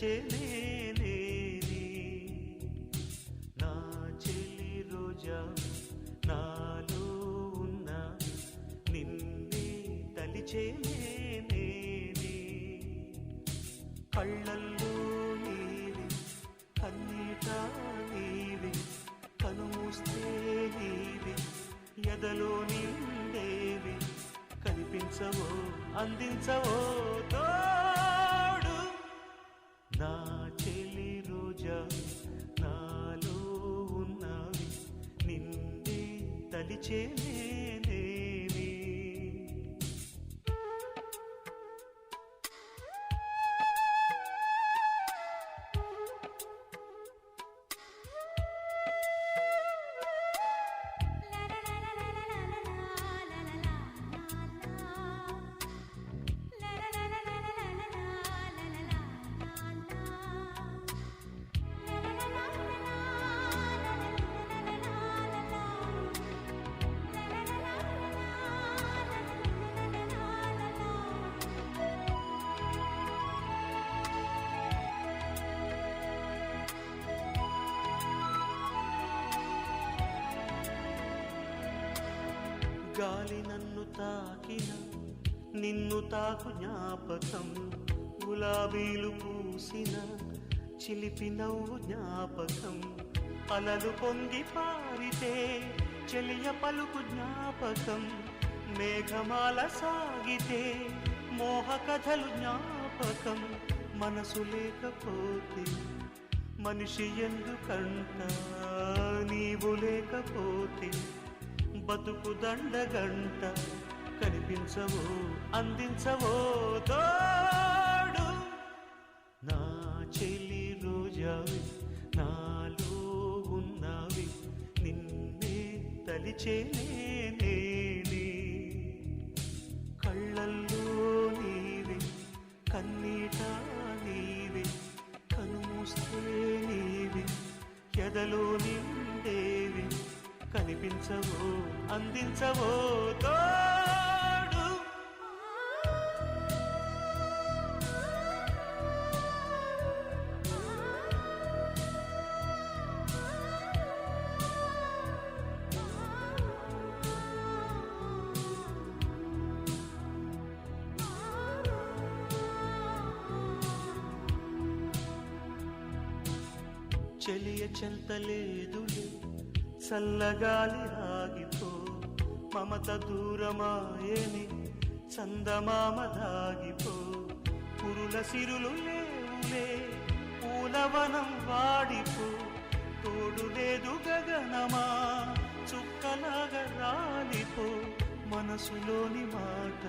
తలిచేనే నా చెలి రోజా నాలో ఉన్న నిన్నే తలిచేనే కళ్ళల్లో నీవి కన్నీట నీవి కనుమూస్తే నీవి ఎదలో నిండేవి కనిపించవో అందించవో తోడు నా చెలి రోజా నాలో ఉన్నవి నిన్నే తలిచేనే గాలి నన్ను తాకిన నిన్ను తాకు జ్ఞాపకం గులాబీలు పూసిన చిలిపి నవ్వు జ్ఞాపకం అలలు పొంగి పారితే చెలియ పలుకు జ్ఞాపకం మేఘమాల సాగితే మోహ కథలు జ్ఞాపకం మనసు లేకపోతే మనిషి ఎందుకంట నీవు లేకపోతే బతుకు దండగంట కనిపించవో అందించవో తోడు నా చెలి రోజావి నాలో ఉన్నవి నిన్నే తలిచేనే కళ్ళల్లో నీవి కన్నీట నీవి కనుమూస్తే నీవి ఎదలో నిండేవి కనిపించవో అందించవో తోడు చెలియ చెంతలేదులే చల్లగాలి ఆగిపో మమత దూరమాయని చందమామ దాగిపో పురుల సిరులు లేవులే పూలవనం వాడిపో తోడు లేదు గగనమా చుక్కలాగా రాలిపో మనసులోని మాట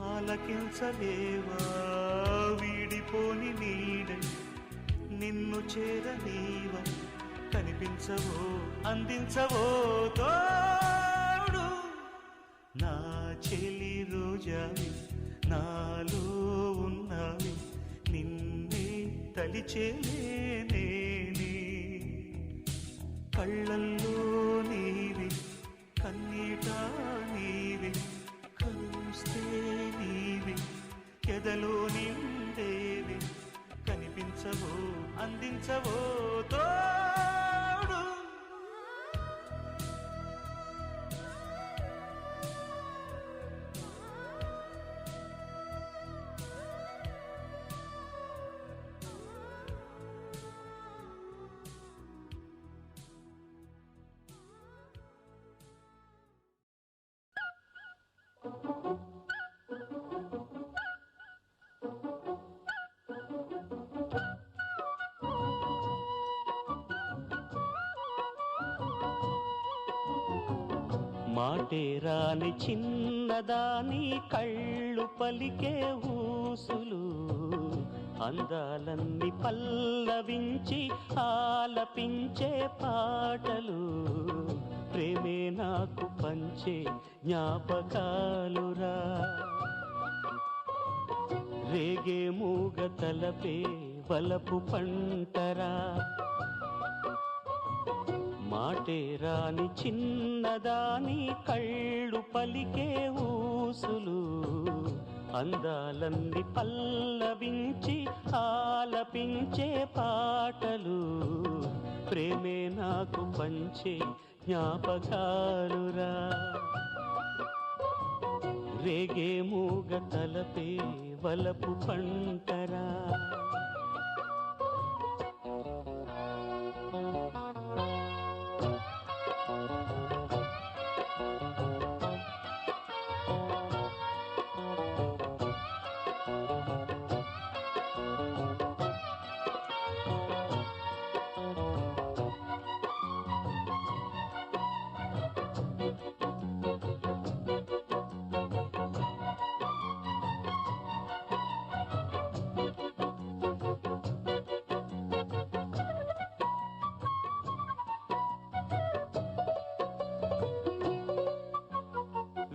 ఆలకించలేవా వీడిపోని నీడ నిన్ను చేరనీవా కనిపించవో అందించవో తోడు నా చెలి రోజావి నాలో ఉన్నవి నిన్నే తలిచేనే కళ్ళల్లో నీవి కన్నీట నీవి కనుస్తే నీవి ఎదలో నిండేవి కనిపించవో అందించవో తోడు మాటే రాని చిన్నదాని కళ్ళు పలికే ఊసులు అందాలన్నీ పల్లవించి ఆలపించే పాటలు ప్రేమే నాకు పంచే జ్ఞాపకాలురా రేగే మూగ తలపే వలపు పంటరా మాటే రాని చిన్నదాని కళ్ళు పలికే ఊసులు అందాలన్నీ పల్లవించి ఆలపించే పాటలు ప్రేమే నాకు పంచే జ్ఞాపకాలురా రేగే మూగ తలపే వలపు పంటరా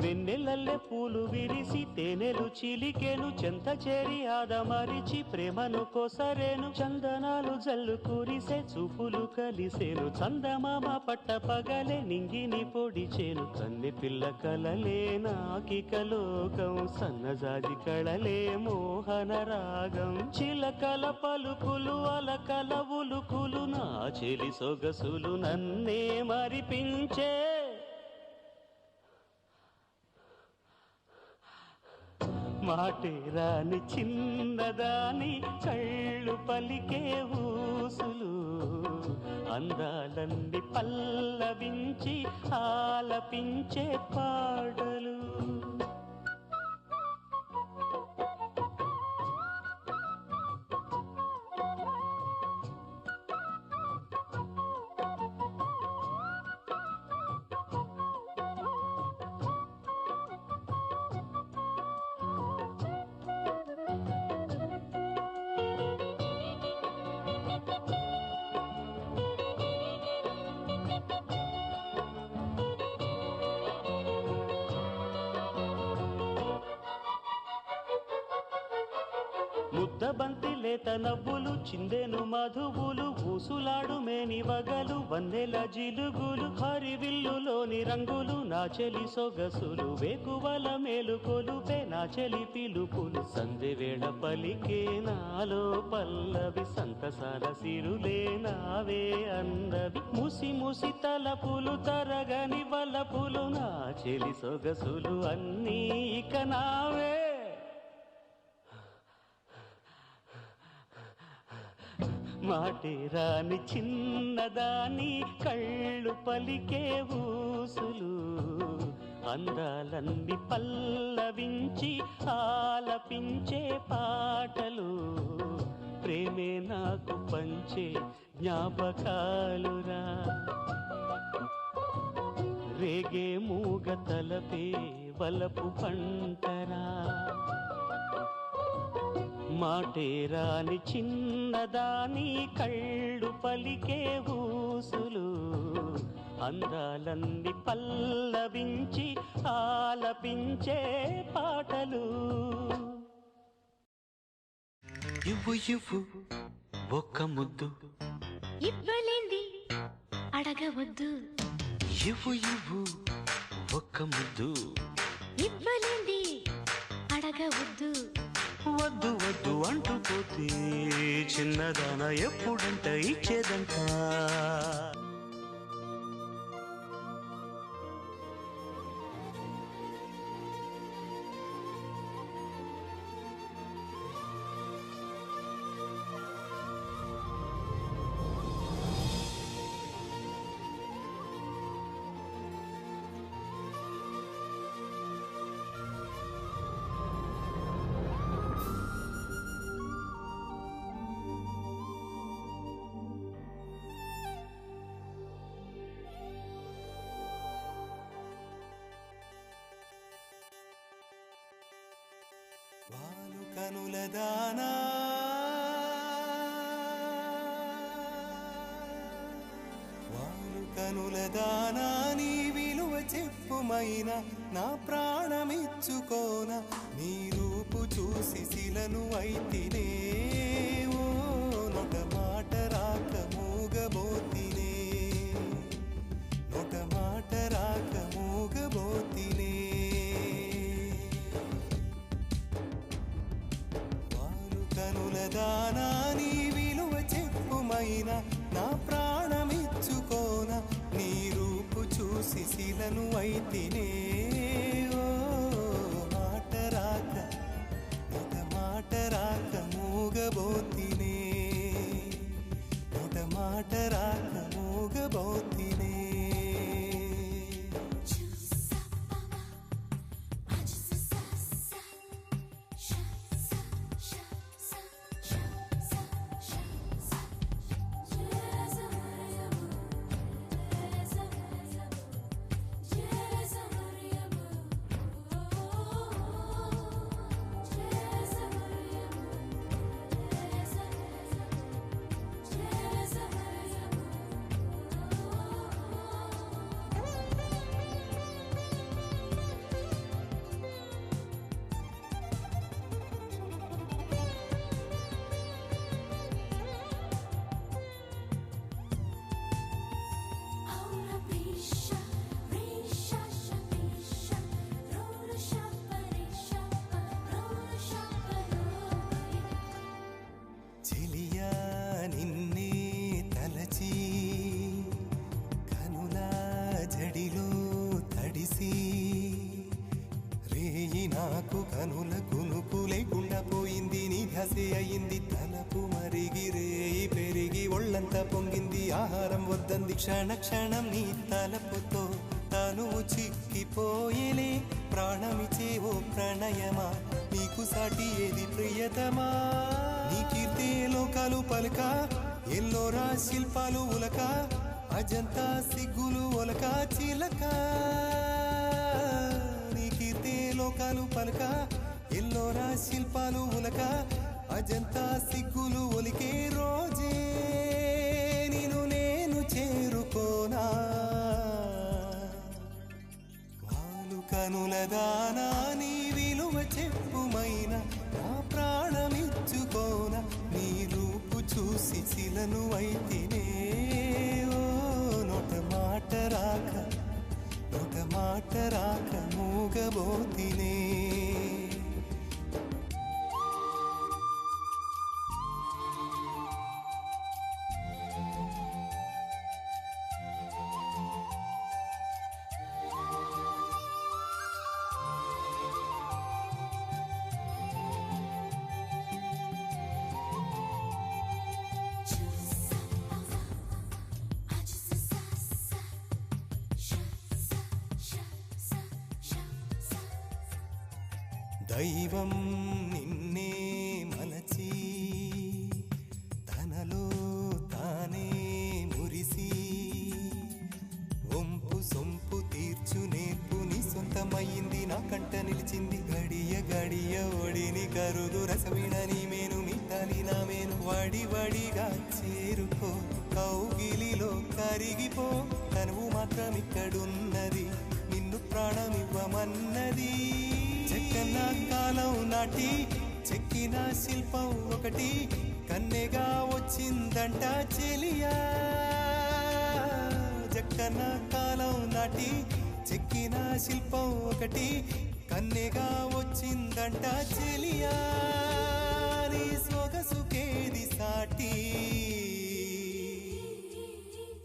వెన్నెలల్లె పూలు విరిసి తేనెలు చిలికెను చెంత చేరి ఆదమరిచి ప్రేమను కోసరేను చందనాలు జల్లు కురిసే చూపులు కలిసేను చందమామ పట్ట పగలే నింగిని పొడిచేను కన్నె పిల్ల కలలే నాకిక లోకం సన్నజాజి కళలే మోహన రాగం చిలకల పలుకులు అలకల ఉలుకులు నా చెలి సొగసులు నన్నే మరిపించే మాటే రాని చిన్నదాని కళ్ళు పలికే ఊసులు అందాలన్నీ పల్లవించి ఆలపించే పాటలు ముద్దబంతి లేత నవ్వులు చిందెను మధువులు ఊసులాడు మేని వగలు వన్నెల జిలుగులు హరివిల్లులోని రంగులు నా చెలి సొగసులు వేకువల మేలుకొలుపే నా చెలి పిలుపులు సందె వేళ పలికే నాలో పల్లవి సంతసాల సిరులే నావే అందవి ముసి ముసి తలపులు తరగని వలపులు నా చెలి సొగసులు అన్నీ ఇక నావే మాటే రాని చిన్నదాని కళ్ళు పలికే ఊసులు అందాలన్నీ పల్లవించి ఆలపించే పాటలు ప్రేమే నాకు పంచే జ్ఞాపకాలురా రేగే మూగ తలపే వలపు పంటరా మాటే రాని చిన్నదాని కళ్ళు పలికే ఊసులు అందాలన్నీ పల్లవించి ఆలపించే పాటలు ఇవ్వు ఇవ్వు ఒక్క ముద్దు ఇవ్వలేంది అడగవద్దు ఇవ్వు ఇవ్వు ఒక్క ముద్దు ఇవ్వలేంది అడగవద్దు వద్దు వద్దు అంటూ పోతే చిన్నదాన ఎప్పుడంట ఇచ్చేదంట వాలు కనుల దానా వాలు కనుల దానా నీ విలువ చెప్పుమైనా నా ప్రాణమిచ్చుకోన నీ రూపు చూసి శిలను అయితినే ఓ నొట మాట రాక మూగబోతినే నొట మాట రాక మూగబోతినే కనులదానా నీ విలువ చెప్పుమైనా నా ప్రాణమిచ్చుకోనా నీ రూపు చూసి శిలను అయితినే ఓ మాట రాక ఒక మాట రాక మూగబోతినే ఒక మాట రాక మూగబోతినే కనుల కునుకు లేకుండా పోయింది నీ ధ్యాసే అయింది తలపు మరిగి రేయి పెరిగి ఒళ్ళంతా పొంగింది ఆహారం వద్దంది క్షణ క్షణం నీ తలపుతో తను చిక్కిపోయేలే ప్రాణమిచే ఓ ప్రణయమా నీకు సాటి ఏది ప్రియతమా నీ కీర్తే లోకాలు పలక ఎల్లోరా శిల్పాలు ఉలక అజంతా సిగ్గులు ఒలక చిలక లోకాలు పలక ఎల్లోరా శిల్పాలు ఉలక అజంతా సిగ్గులు ఒలికే రోజే నిన్ను నేను చేరుకోనా వాలు కనులదానా నీ విలువ చెప్పుమైనా నా ప్రాణమిచ్చుకోనా నీ రూపు చూసి శిలను అయితినే ఓ నోట మాట రాక ఒక మాట రాక మూగబోతినే దైవం నిన్నే మలచి తనలో తానే మురిసి వంపు సొంపు తీర్చు నేర్పు నీ సొంతమైంది నా కంట నిలిచింది గడియ గడియ ఒడిని కరుగు రసవిడని మేను మిట్టాలి నా మేను వడి వడిగా చేరుకో కౌగిలిలో కరిగిపో తనువు మాత్రం ఇక్కడున్నది నిన్ను ప్రాణమివ్వమన్నది చెక్కన కాలం నాటి చెక్కిన శిల్పం ఒకటి కన్నెగా వచ్చిందంట చెలియా చెక్కన కాలం నాటి చెక్కిన శిల్పం ఒకటి కన్నెగా వచ్చిందంట చెలియా నీ సొగసుకేది సాటి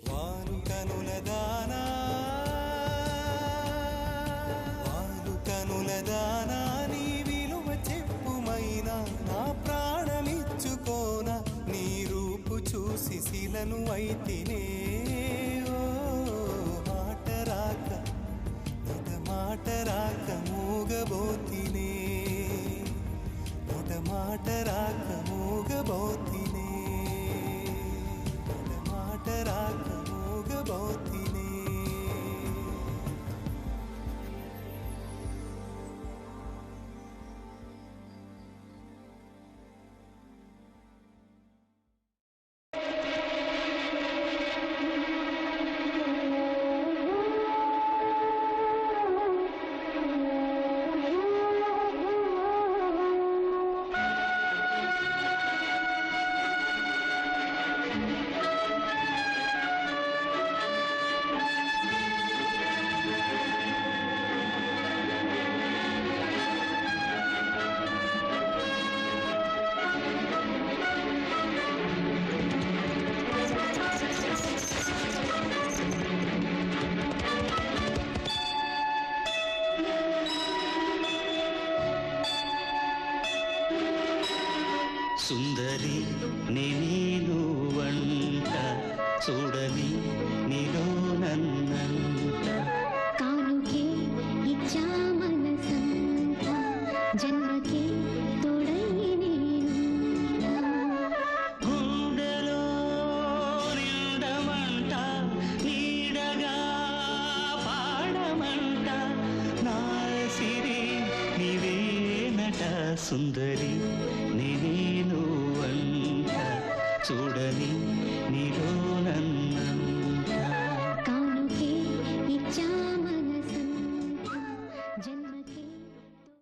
వాను కనులదానా కనులదానా నీ విలువ చెప్పుమైనా నా ప్రాణమిచ్చుకోనా నీ రూపు చూసి శిలను అయితినే ఓ మాట రాక ఒక మాట రాక మూగబోతినే ఒక మాట రాక మూగబోతినే ఒక మాట రాక మూగబోతినే సుందరి నేనేను వంట చూడని నీలో నన్నంట కానుకే ఇచ్చా మనసంతా జన్మకే తోడై నేనుంటా. గుండెలో నిండమంట నీడగా పాడమంట నా సిరి నీవేనట సుందరి నేనేను వంట చూడని నీలో నన్ను